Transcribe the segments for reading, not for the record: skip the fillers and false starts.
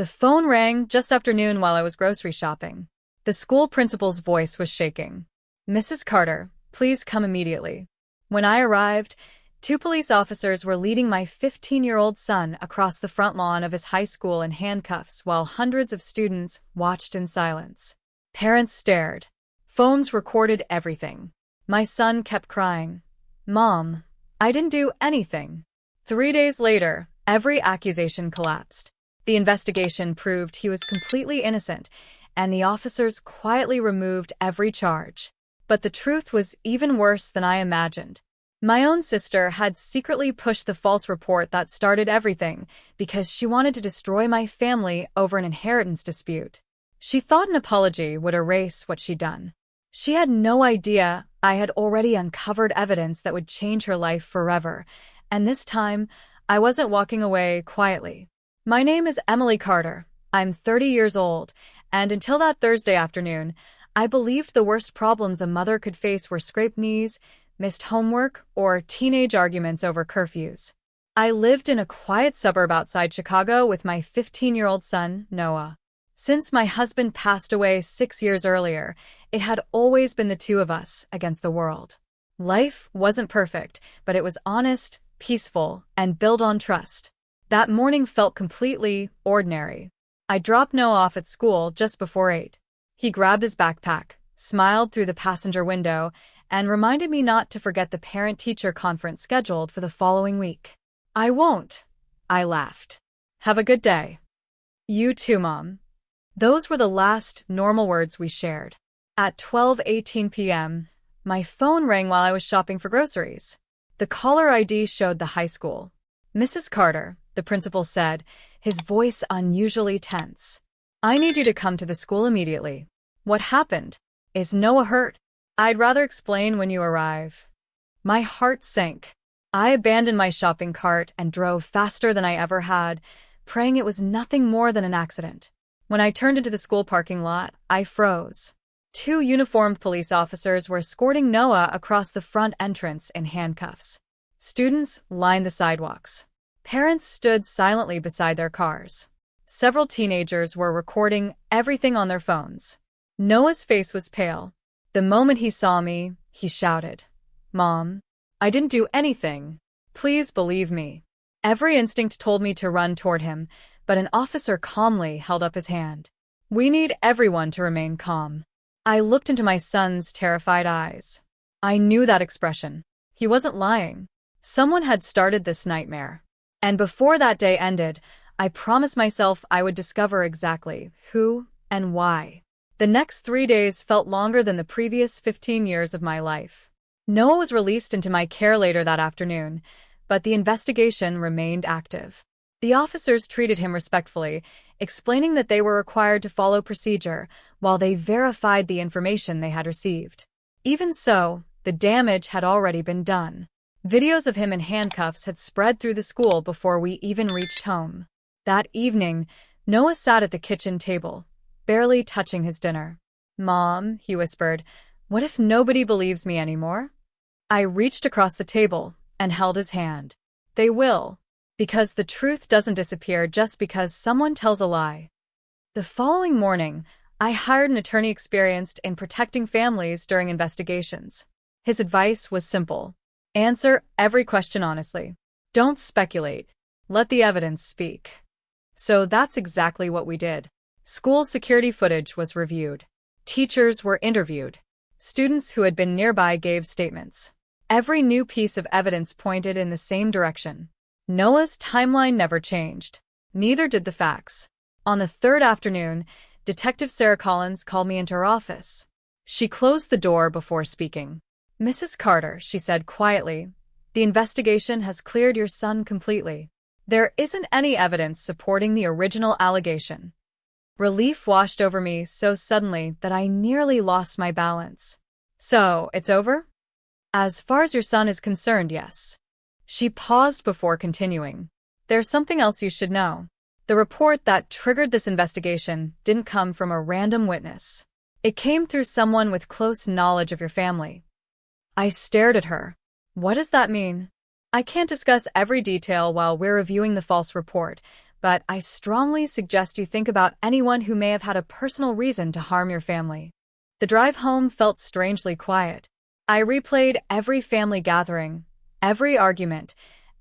The phone rang just after noon while I was grocery shopping. The school principal's voice was shaking. "Mrs. Carter, please come immediately." When I arrived, two police officers were leading my 15-year-old son across the front lawn of his high school in handcuffs while hundreds of students watched in silence. Parents stared. Phones recorded everything. My son kept crying, "Mom, I didn't do anything." 3 days later, every accusation collapsed. The investigation proved he was completely innocent, and the officers quietly removed every charge. But the truth was even worse than I imagined. My own sister had secretly pushed the false report that started everything because she wanted to destroy my family over an inheritance dispute. She thought an apology would erase what she'd done. She had no idea I had already uncovered evidence that would change her life forever, and this time, I wasn't walking away quietly. My name is Emily Carter. I'm 30 years old, and until that Thursday afternoon, I believed the worst problems a mother could face were scraped knees, missed homework, or teenage arguments over curfews. I lived in a quiet suburb outside Chicago with my 15-year-old son, Noah. Since my husband passed away 6 years earlier, it had always been the two of us against the world. Life wasn't perfect, but it was honest, peaceful, and built on trust. That morning felt completely ordinary. I dropped Noah off at school just before 8. He grabbed his backpack, smiled through the passenger window, and reminded me not to forget the parent-teacher conference scheduled for the following week. "I won't," I laughed. "Have a good day." "You too, Mom." Those were the last normal words we shared. At 12:18 p.m., my phone rang while I was shopping for groceries. The caller ID showed the high school. "Mrs. Carter," the principal said, his voice unusually tense. "I need you to come to the school immediately." "What happened? Is Noah hurt?" "I'd rather explain when you arrive." My heart sank. I abandoned my shopping cart and drove faster than I ever had, praying it was nothing more than an accident. When I turned into the school parking lot, I froze. Two uniformed police officers were escorting Noah across the front entrance in handcuffs. Students lined the sidewalks. Parents stood silently beside their cars. Several teenagers were recording everything on their phones. Noah's face was pale. The moment he saw me, he shouted, "Mom, I didn't do anything. Please believe me." Every instinct told me to run toward him, but an officer calmly held up his hand. "We need everyone to remain calm." I looked into my son's terrified eyes. I knew that expression. He wasn't lying. Someone had started this nightmare. And before that day ended, I promised myself I would discover exactly who and why. The next 3 days felt longer than the previous 15 years of my life. Noah was released into my care later that afternoon, but the investigation remained active. The officers treated him respectfully, explaining that they were required to follow procedure while they verified the information they had received. Even so, the damage had already been done. Videos of him in handcuffs had spread through the school before we even reached home. That evening, Noah sat at the kitchen table, barely touching his dinner. "Mom," he whispered, "what if nobody believes me anymore?" I reached across the table and held his hand. "They will, because the truth doesn't disappear just because someone tells a lie." The following morning, I hired an attorney experienced in protecting families during investigations. His advice was simple. Answer every question honestly. Don't speculate. Let the evidence speak. So that's exactly what we did. School security footage was reviewed. Teachers were interviewed. Students who had been nearby gave statements. Every new piece of evidence pointed in the same direction. Noah's timeline never changed. Neither did the facts. On the third afternoon, Detective Sarah Collins called me into her office. She closed the door before speaking. "Mrs. Carter," she said quietly, "the investigation has cleared your son completely. There isn't any evidence supporting the original allegation." Relief washed over me so suddenly that I nearly lost my balance. "So, it's over?" "As far as your son is concerned, yes." She paused before continuing. "There's something else you should know. The report that triggered this investigation didn't come from a random witness. It came through someone with close knowledge of your family." I stared at her. "What does that mean?" "I can't discuss every detail while we're reviewing the false report, but I strongly suggest you think about anyone who may have had a personal reason to harm your family. The drive home felt strangely quiet. I replayed every family gathering, every argument,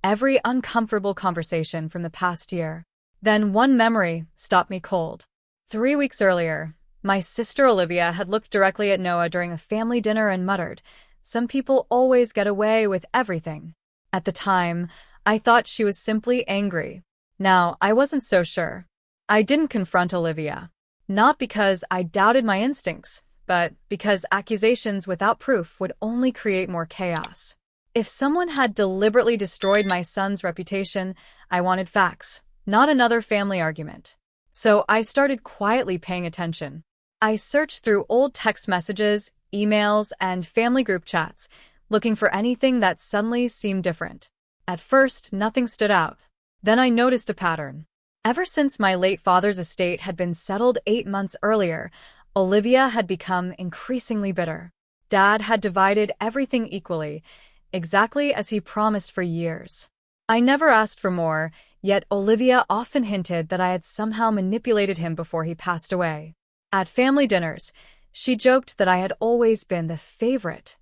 every uncomfortable conversation from the past year. Then one memory stopped me cold. 3 weeks earlier, my sister Olivia had looked directly at Noah during a family dinner and muttered, "Some people always get away with everything." At the time, I thought she was simply angry. Now, I wasn't so sure. I didn't confront Olivia. Not because I doubted my instincts, but because accusations without proof would only create more chaos. If someone had deliberately destroyed my son's reputation, I wanted facts, not another family argument. So I started quietly paying attention. I searched through old text messages, emails, and family group chats, looking for anything that suddenly seemed different. At first, nothing stood out. Then I noticed a pattern. Ever since my late father's estate had been settled 8 months earlier, Olivia had become increasingly bitter. Dad had divided everything equally, exactly as he promised for years. I never asked for more, yet Olivia often hinted that I had somehow manipulated him before he passed away. At family dinners, she joked that I had always been the favorite.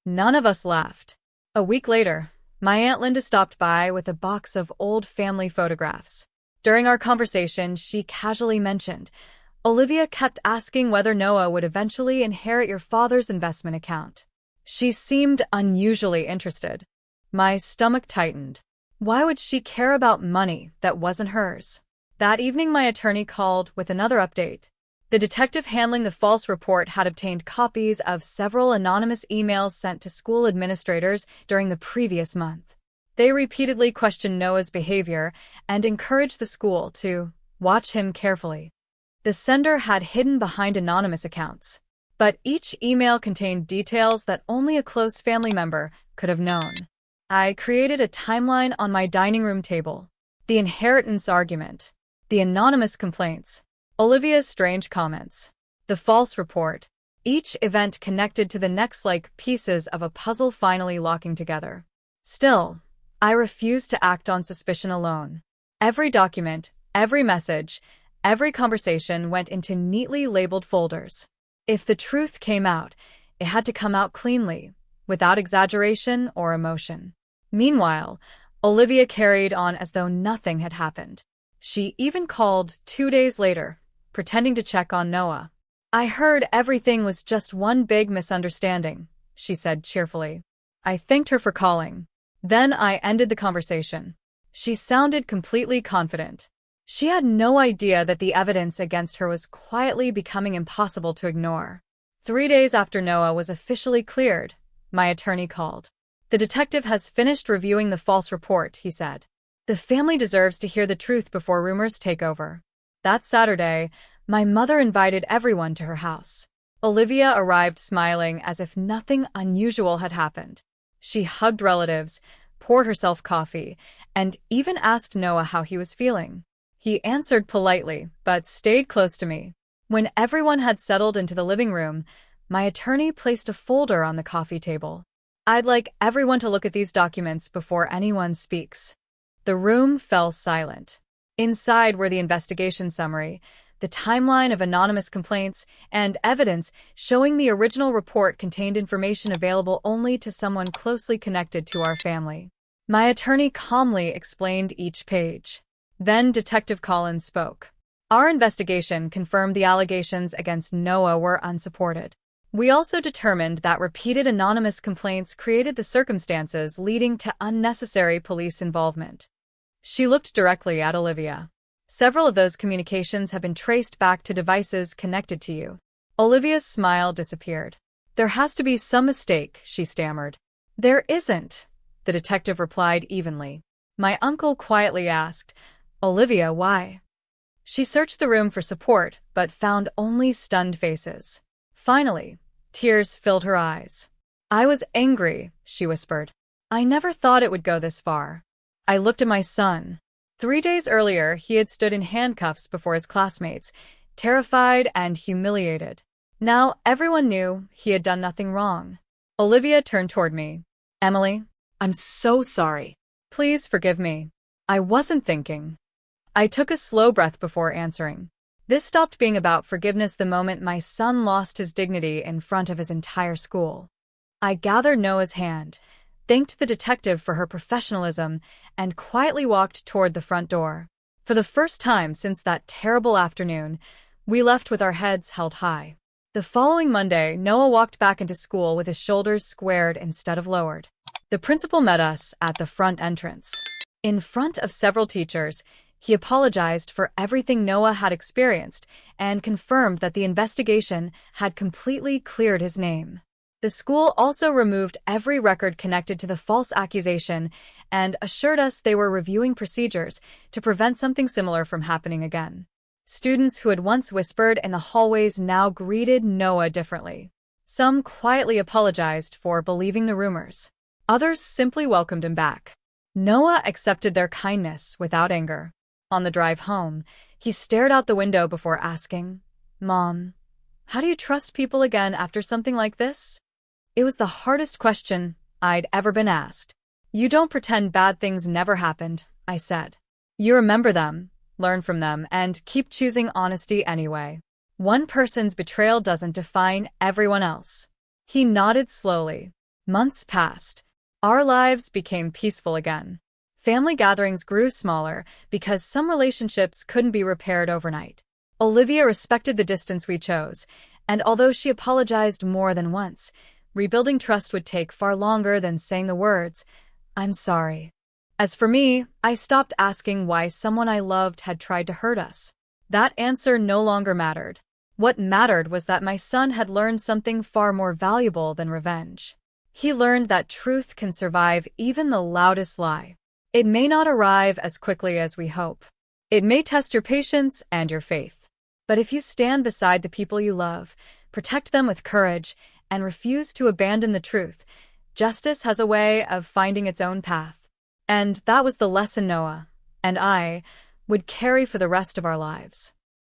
None of us laughed. A week later, my Aunt Linda stopped by with a box of old family photographs. During our conversation, she casually mentioned, "Olivia kept asking whether Noah would eventually inherit your father's investment account." She seemed unusually interested. My stomach tightened. Why would she care about money that wasn't hers? That evening, my attorney called with another update. The detective handling the false report had obtained copies of several anonymous emails sent to school administrators during the previous month. They repeatedly questioned Noah's behavior and encouraged the school to watch him carefully. The sender had hidden behind anonymous accounts, but each email contained details that only a close family member could have known. I created a timeline on my dining room table. The inheritance argument, the anonymous complaints, Olivia's strange comments, the false report, each event connected to the next like pieces of a puzzle finally locking together. Still, I refused to act on suspicion alone. Every document, every message, every conversation went into neatly labeled folders. If the truth came out, it had to come out cleanly, without exaggeration or emotion. Meanwhile, Olivia carried on as though nothing had happened. She even called 2 days later, pretending to check on Noah. "I heard everything was just one big misunderstanding," she said cheerfully. I thanked her for calling. Then I ended the conversation. She sounded completely confident. She had no idea that the evidence against her was quietly becoming impossible to ignore. 3 days after Noah was officially cleared, my attorney called. "The detective has finished reviewing the false report," he said. "The family deserves to hear the truth before rumors take over." That Saturday, my mother invited everyone to her house. Olivia arrived smiling as if nothing unusual had happened. She hugged relatives, poured herself coffee, and even asked Noah how he was feeling. He answered politely, but stayed close to me. When everyone had settled into the living room, my attorney placed a folder on the coffee table. "I'd like everyone to look at these documents before anyone speaks." The room fell silent. Inside were the investigation summary, the timeline of anonymous complaints, and evidence showing the original report contained information available only to someone closely connected to our family. My attorney calmly explained each page. Then Detective Collins spoke. "Our investigation confirmed the allegations against Noah were unsupported. We also determined that repeated anonymous complaints created the circumstances leading to unnecessary police involvement." She looked directly at Olivia. "Several of those communications have been traced back to devices connected to you." Olivia's smile disappeared. "There has to be some mistake," she stammered. "There isn't," the detective replied evenly. My uncle quietly asked, "Olivia, why?" She searched the room for support, but found only stunned faces. Finally, tears filled her eyes. "I was angry," she whispered. "I never thought it would go this far." I looked at my son. 3 days earlier, he had stood in handcuffs before his classmates, terrified and humiliated. Now everyone knew he had done nothing wrong. Olivia turned toward me. "Emily, I'm so sorry. Please forgive me. I wasn't thinking." I took a slow breath before answering. This stopped being about forgiveness the moment my son lost his dignity in front of his entire school. I gathered Noah's hand, thanked the detective for her professionalism, and quietly walked toward the front door. For the first time since that terrible afternoon, we left with our heads held high. The following Monday, Noah walked back into school with his shoulders squared instead of lowered. The principal met us at the front entrance. In front of several teachers, he apologized for everything Noah had experienced and confirmed that the investigation had completely cleared his name. The school also removed every record connected to the false accusation and assured us they were reviewing procedures to prevent something similar from happening again. Students who had once whispered in the hallways now greeted Noah differently. Some quietly apologized for believing the rumors. Others simply welcomed him back. Noah accepted their kindness without anger. On the drive home, he stared out the window before asking, "Mom, how do you trust people again after something like this?" It was the hardest question I'd ever been asked. "You don't pretend bad things never happened," I said. "You remember them, learn from them, and keep choosing honesty anyway. One person's betrayal doesn't define everyone else." He nodded slowly. Months passed. Our lives became peaceful again. Family gatherings grew smaller because some relationships couldn't be repaired overnight. Olivia respected the distance we chose, and although she apologized more than once, rebuilding trust would take far longer than saying the words, "I'm sorry." As for me, I stopped asking why someone I loved had tried to hurt us. That answer no longer mattered. What mattered was that my son had learned something far more valuable than revenge. He learned that truth can survive even the loudest lie. It may not arrive as quickly as we hope. It may test your patience and your faith. But if you stand beside the people you love, protect them with courage, and refuse to abandon the truth, justice has a way of finding its own path. And that was the lesson Noah and I would carry for the rest of our lives.